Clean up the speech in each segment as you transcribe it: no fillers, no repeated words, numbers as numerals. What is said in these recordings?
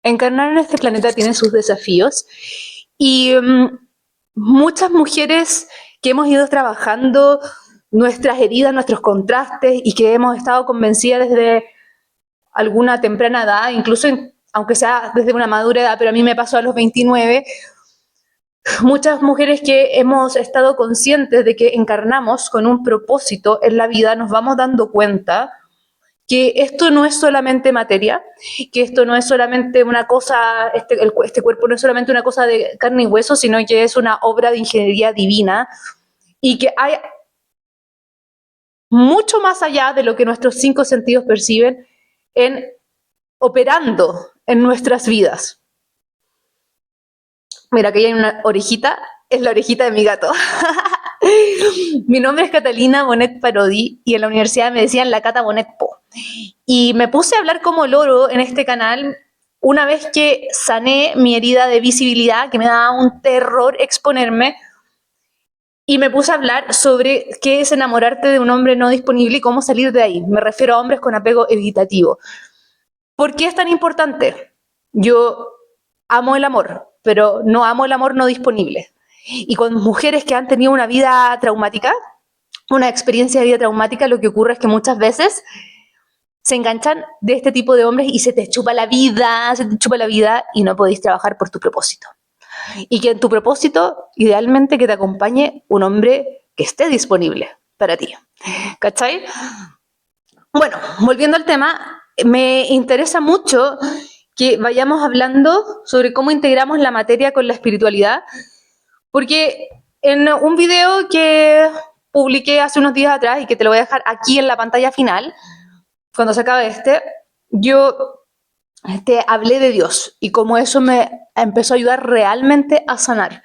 encarnar en este planeta tiene sus desafíos y muchas mujeres que hemos ido trabajando nuestras heridas, nuestros contrastes y que hemos estado convencidas desde alguna temprana edad, incluso aunque sea desde una madura edad, pero a mí me pasó a los 29, muchas mujeres que hemos estado conscientes de que encarnamos con un propósito en la vida, nos vamos dando cuenta que esto no es solamente materia, que esto no es solamente una cosa, este cuerpo no es solamente una cosa de carne y hueso, sino que es una obra de ingeniería divina y que hay mucho más allá de lo que nuestros 5 sentidos perciben operando en nuestras vidas. Mira, aquí hay una orejita, es la orejita de mi gato. Mi nombre es Catalina Bonet Parodi y en la universidad me decían la Cata Bonet Po. Y me puse a hablar como loro en este canal una vez que sané mi herida de visibilidad, que me daba un terror exponerme, y me puse a hablar sobre qué es enamorarte de un hombre no disponible y cómo salir de ahí. Me refiero a hombres con apego evitativo. ¿Por qué es tan importante? Yo amo el amor, pero no amo el amor no disponible. Y con mujeres que han tenido una vida traumática, una experiencia de vida traumática, lo que ocurre es que muchas veces se enganchan de este tipo de hombres y se te chupa la vida y no podéis trabajar por tu propósito. Y que en tu propósito, idealmente, que te acompañe un hombre que esté disponible para ti. ¿Cachai? Bueno, volviendo al tema, me interesa mucho que vayamos hablando sobre cómo integramos la materia con la espiritualidad, porque en un video que publiqué hace unos días atrás y que te lo voy a dejar aquí en la pantalla final, cuando se acabe yo hablé de Dios y cómo eso me empezó a ayudar realmente a sanar.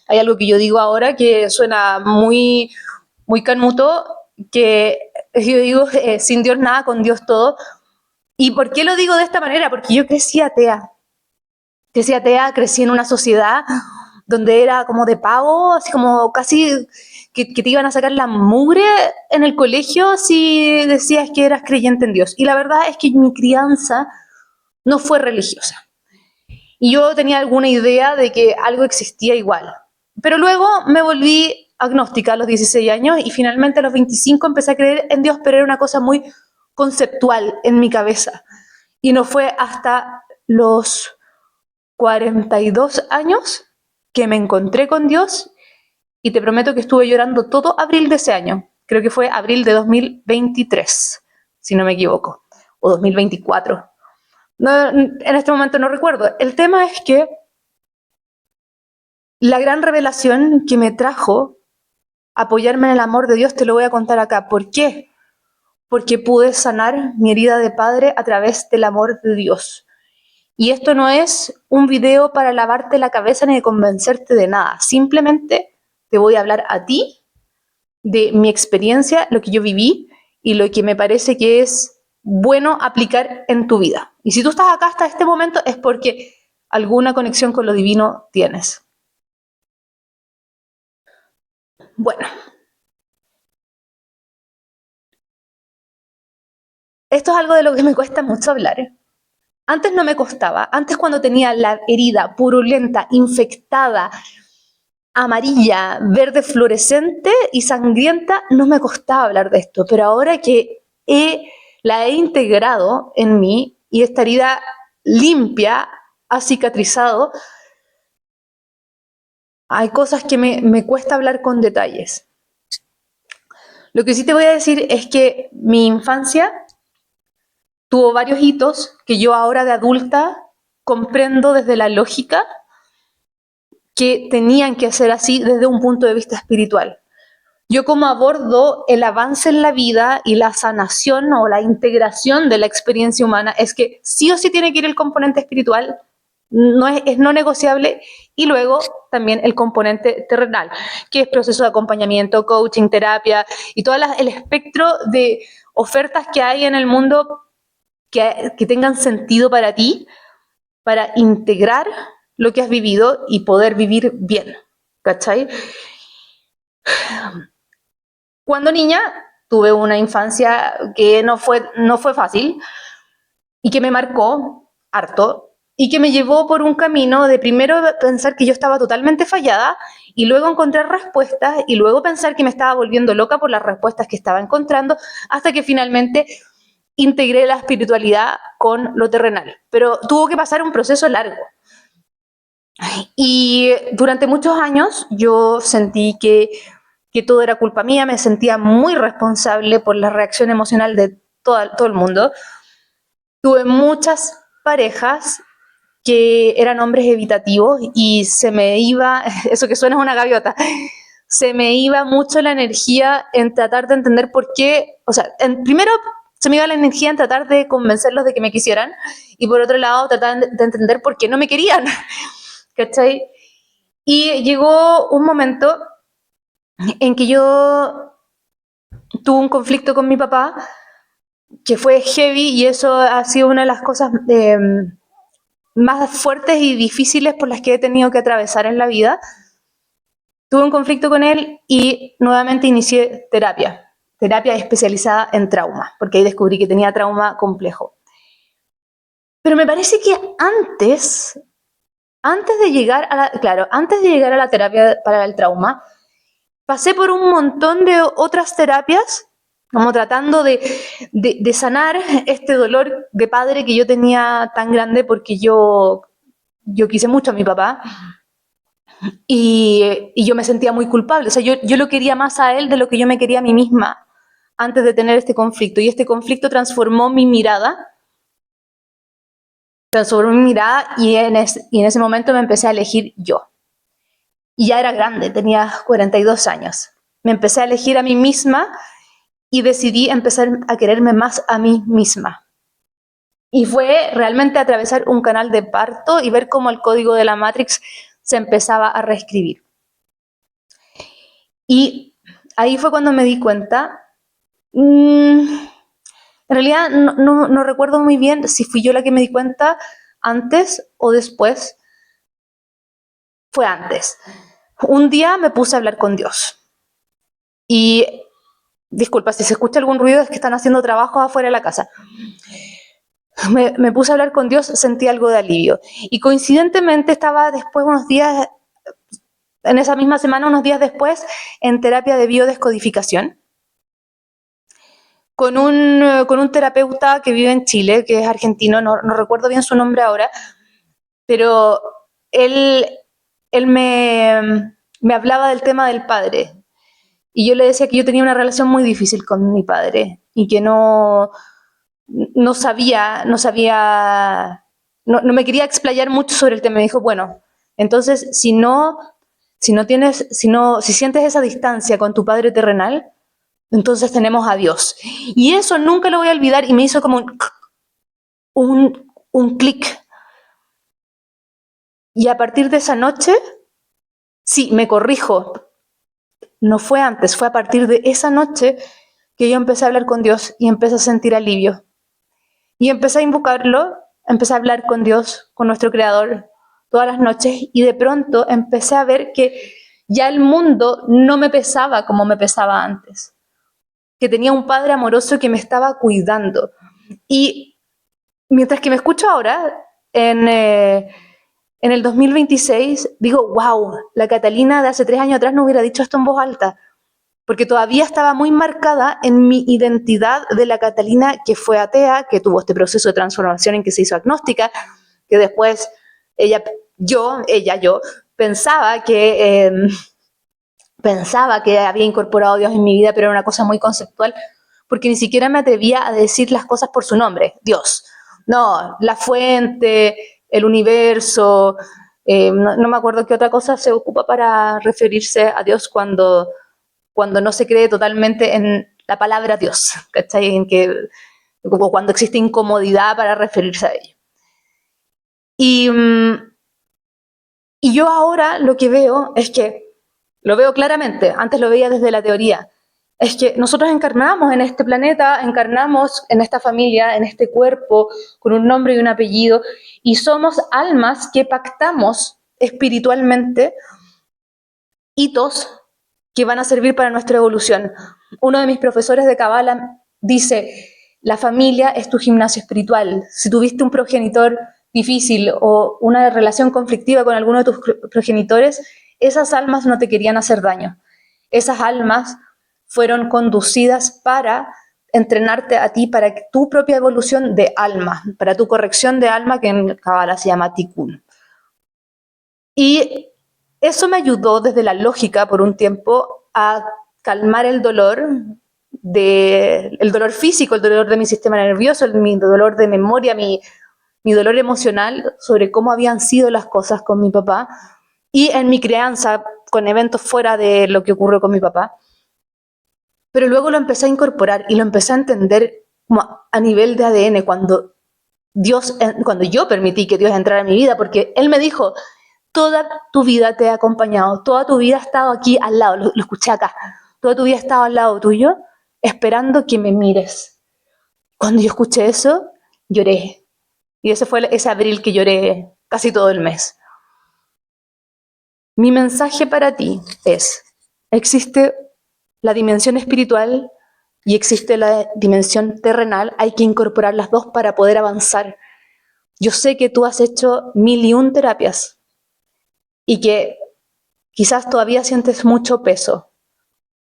Hay algo que yo digo ahora que suena muy, muy canuto, que yo digo, sin Dios nada, con Dios todo. ¿Y por qué lo digo de esta manera? Porque yo crecí atea. Crecí en una sociedad donde era como de pago, así como casi que te iban a sacar la mugre en el colegio si decías que eras creyente en Dios. Y la verdad es que mi crianza no fue religiosa. Y yo tenía alguna idea de que algo existía igual. Pero luego me volví agnóstica a los 16 años y finalmente a los 25 empecé a creer en Dios, pero era una cosa muy conceptual en mi cabeza. Y no fue hasta los 42 años que me encontré con Dios y te prometo que estuve llorando todo abril de ese año. Creo que fue abril de 2023, si no me equivoco, o 2024. No, en este momento no recuerdo. El tema es que la gran revelación que me trajo apoyarme en el amor de Dios te lo voy a contar acá. ¿Por qué? Porque pude sanar mi herida de padre a través del amor de Dios. Y esto no es un video para lavarte la cabeza ni de convencerte de nada. Simplemente te voy a hablar a ti de mi experiencia, lo que yo viví y lo que me parece que es bueno aplicar en tu vida. Y si tú estás acá hasta este momento es porque alguna conexión con lo divino tienes. Bueno, esto es algo de lo que me cuesta mucho hablar. Antes no me costaba. Antes, cuando tenía la herida purulenta, infectada, amarilla, verde fluorescente y sangrienta, no me costaba hablar de esto. Pero ahora que la he integrado en mí y esta herida limpia ha cicatrizado, hay cosas que me cuesta hablar con detalles. Lo que sí te voy a decir es que mi infancia tuvo varios hitos que yo ahora de adulta comprendo desde la lógica que tenían que ser así desde un punto de vista espiritual. Yo como abordo el avance en la vida y la sanación o la integración de la experiencia humana es que sí o sí tiene que ir el componente espiritual, es no negociable, y luego también el componente terrenal, que es proceso de acompañamiento, coaching, terapia y todo el espectro de ofertas que hay en el mundo que tengan sentido para ti, para integrar lo que has vivido y poder vivir bien, ¿cachai? Cuando niña tuve una infancia que no fue fácil y que me marcó harto y que me llevó por un camino de primero pensar que yo estaba totalmente fallada y luego encontrar respuestas y luego pensar que me estaba volviendo loca por las respuestas que estaba encontrando, hasta que finalmente integré la espiritualidad con lo terrenal. Pero tuvo que pasar un proceso largo. Y durante muchos años yo sentí que todo era culpa mía, me sentía muy responsable por la reacción emocional de todo el mundo. Tuve muchas parejas que eran hombres evitativos y se me iba, eso que suena es una gaviota, se me iba mucho la energía en tratar de entender por qué, o sea, primero se me iba la energía en tratar de convencerlos de que me quisieran y por otro lado tratar de entender por qué no me querían, ¿cachai? Y llegó un momento en que yo tuve un conflicto con mi papá que fue heavy y eso ha sido una de las cosas más fuertes y difíciles por las que he tenido que atravesar en la vida. Tuve un conflicto con él y nuevamente inicié terapia especializada en trauma, porque ahí descubrí que tenía trauma complejo. Pero me parece que antes de llegar a la terapia para el trauma, pasé por un montón de otras terapias, como tratando de sanar este dolor de padre que yo tenía tan grande porque yo quise mucho a mi papá y yo me sentía muy culpable. O sea, yo lo quería más a él de lo que yo me quería a mí misma antes de tener este conflicto. Y este conflicto transformó mi mirada y en ese momento me empecé a elegir yo. Y ya era grande, tenía 42 años. Me empecé a elegir a mí misma y decidí empezar a quererme más a mí misma. Y fue realmente atravesar un canal de parto y ver cómo el código de la Matrix se empezaba a reescribir. Y ahí fue cuando me di cuenta, en realidad no recuerdo muy bien si fui yo la que me di cuenta antes o después. Fue antes. Un día me puse a hablar con Dios. Y disculpa, si se escucha algún ruido es que están haciendo trabajos afuera de la casa. Me puse a hablar con Dios, sentí algo de alivio. Y coincidentemente estaba después unos días, en esa misma semana, unos días después, en terapia de biodescodificación, con un terapeuta que vive en Chile, que es argentino, no recuerdo bien su nombre ahora, pero él me hablaba del tema del padre. Y yo le decía que yo tenía una relación muy difícil con mi padre y que no me quería explayar mucho sobre el tema. Me dijo, bueno, entonces si sientes esa distancia con tu padre terrenal, entonces tenemos a Dios. Y eso nunca lo voy a olvidar y me hizo como un clic. Y a partir de esa noche, sí, me corrijo, no fue antes, fue a partir de esa noche que yo empecé a hablar con Dios y empecé a sentir alivio. Y empecé a invocarlo, empecé a hablar con Dios, con nuestro Creador, todas las noches, y de pronto empecé a ver que ya el mundo no me pesaba como me pesaba antes, que tenía un Padre amoroso que me estaba cuidando. Y mientras que me escucho ahora, en el 2026, digo, wow, la Catalina de hace 3 años atrás no hubiera dicho esto en voz alta, porque todavía estaba muy marcada en mi identidad de la Catalina que fue atea, que tuvo este proceso de transformación en que se hizo agnóstica, que después yo pensaba que había incorporado a Dios en mi vida, pero era una cosa muy conceptual, porque ni siquiera me atrevía a decir las cosas por su nombre, Dios. No, la fuente, el universo, no me acuerdo qué otra cosa se ocupa para referirse a Dios cuando no se cree totalmente en la palabra Dios, ¿cachai? Como cuando existe incomodidad para referirse a ello. Y yo ahora lo que veo es que, lo veo claramente, antes lo veía desde la teoría, es que nosotros encarnamos en este planeta, encarnamos en esta familia, en este cuerpo, con un nombre y un apellido, y somos almas que pactamos espiritualmente hitos que van a servir para nuestra evolución. Uno de mis profesores de Kabbalah dice, la familia es tu gimnasio espiritual. Si tuviste un progenitor difícil o una relación conflictiva con alguno de tus progenitores, esas almas no te querían hacer daño. Esas almas fueron conducidas para entrenarte a ti para tu propia evolución de alma, para tu corrección de alma, que en Kabbalah se llama tikkun. Y eso me ayudó desde la lógica por un tiempo a calmar el dolor físico, el dolor de mi sistema nervioso, mi dolor de memoria, mi dolor emocional sobre cómo habían sido las cosas con mi papá y en mi crianza con eventos fuera de lo que ocurrió con mi papá. Pero luego lo empecé a incorporar y lo empecé a entender como a nivel de ADN cuando yo permití que Dios entrara en mi vida, porque Él me dijo, toda tu vida te he acompañado, toda tu vida he estado aquí al lado, lo escuché acá, toda tu vida he estado al lado tuyo, esperando que me mires. Cuando yo escuché eso, lloré. Y ese fue ese abril que lloré casi todo el mes. Mi mensaje para ti es, existe la dimensión espiritual y existe la dimensión terrenal, hay que incorporar las dos para poder avanzar. Yo sé que tú has hecho 1001 terapias y que quizás todavía sientes mucho peso.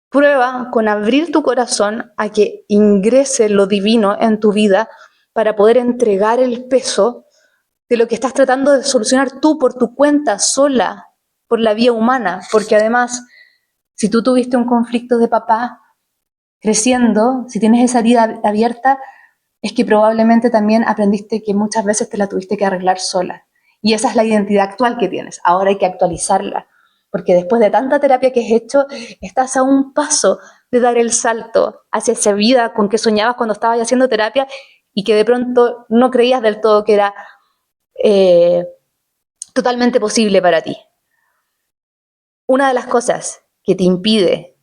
Prueba con abrir tu corazón a que ingrese lo divino en tu vida para poder entregar el peso de lo que estás tratando de solucionar tú por tu cuenta, sola, por la vía humana, porque además, si tú tuviste un conflicto de papá creciendo, si tienes esa herida abierta, es que probablemente también aprendiste que muchas veces te la tuviste que arreglar sola. Y esa es la identidad actual que tienes. Ahora hay que actualizarla, porque después de tanta terapia que has hecho, estás a un paso de dar el salto hacia esa vida con que soñabas cuando estabas haciendo terapia y que de pronto no creías del todo que era totalmente posible para ti. Una de las cosas que te impide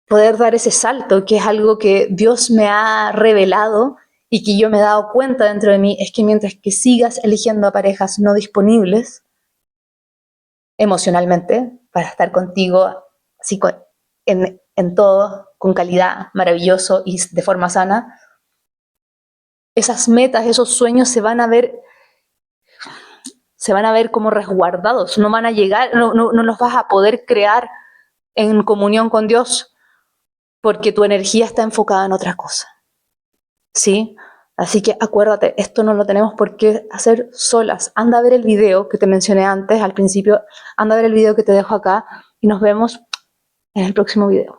poder dar ese salto, que es algo que Dios me ha revelado y que yo me he dado cuenta dentro de mí, es que mientras que sigas eligiendo a parejas no disponibles emocionalmente para estar contigo así en todo, con calidad, maravilloso y de forma sana, esas metas, esos sueños se van a ver como resguardados, no van a llegar, no los vas a poder crear en comunión con Dios porque tu energía está enfocada en otra cosa, ¿sí? Así que acuérdate, esto no lo tenemos por qué hacer solas. Anda a ver el video que te mencioné antes, al principio, anda a ver el video que te dejo acá y nos vemos en el próximo video.